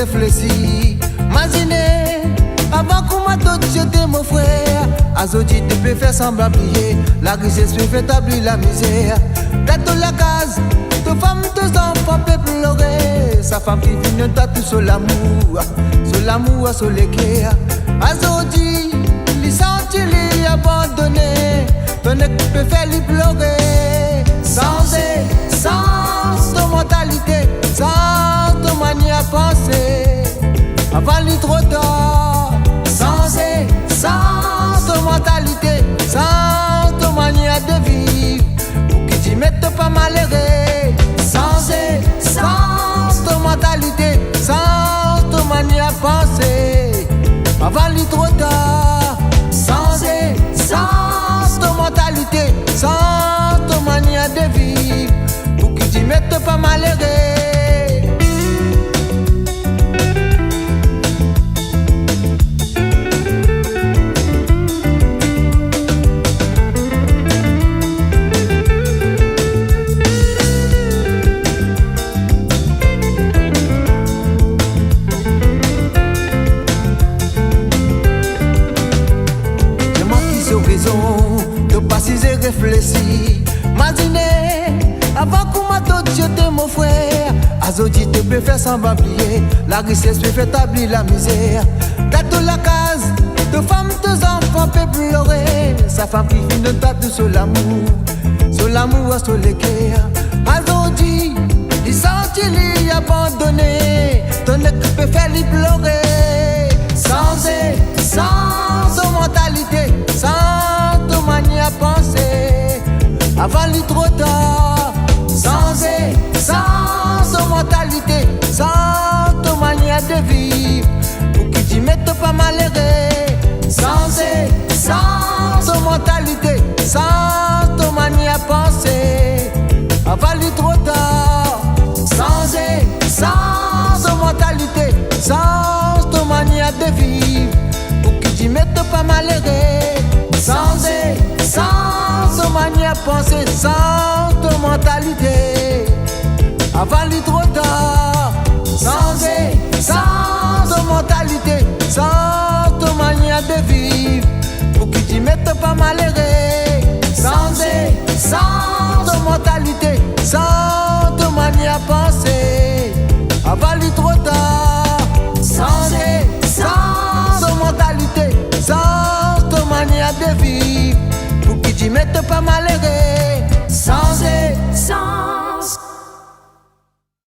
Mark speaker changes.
Speaker 1: réfléchi. Imaginez, avant qu'on m'a tout jeté mon frère. Azoti te peut faire semblant plier. La richesse peut établir la misère. Tête de la case, deux femmes, deux enfants peuvent pleurer. Sa femme qui vient de tout sur l'amour, sur les cœurs. Azoti, les sentir, les abandonner. Ton équipe peut faire les pleurer. Sans ton mentalité, sans ton manière à penser. Avant lui trop tard. Sans ton mentalité, sans ton manière de vivre. Pour que tu mettes pas malheureux. Sans ton mentalité, sans ton manière à penser. Avant lui trop tard. Sans ton mentalité, sans ton manière de vivre. Pour que tu mettes pas malheureux. De pas si j'ai réfléchi. Imaginez, avant qu'on m'a tout jeté mon frère. Azoti te peut faire semblant plier. La richesse peut établir la misère. Tête de la case, deux femmes, deux enfants peuvent pleurer. Sa femme qui finit de battre sur l'amour, sur les cœurs. Azoti, il sentit lui abandonné. Ton équipe peut faire lui pleurer. Sans ton mentalité, sans ton manière à penser. Avant lui trop tard. Sans ton mentalité, sans ton manière de vivre. Pour que tu mettes pas malheureux. Sans ton mentalité, sans ton manière à penser. Avant lui trop tard. Sans ton mentalité, sans ton manière de vivre. Pour que tu mettes pas malheureux. Sans ton manière à penser, sans ton mentalité. Avant lui trop tard. Sans ton mentalité, sans ton manière de vivre. Pour que tu mettes pas malheureux. Sans ton mentalité, sans ton manière à penser. Avant lui trop tard. Sans ton mentalité, sans ton manière de vivre. Pour que tu mettes pas malheureux.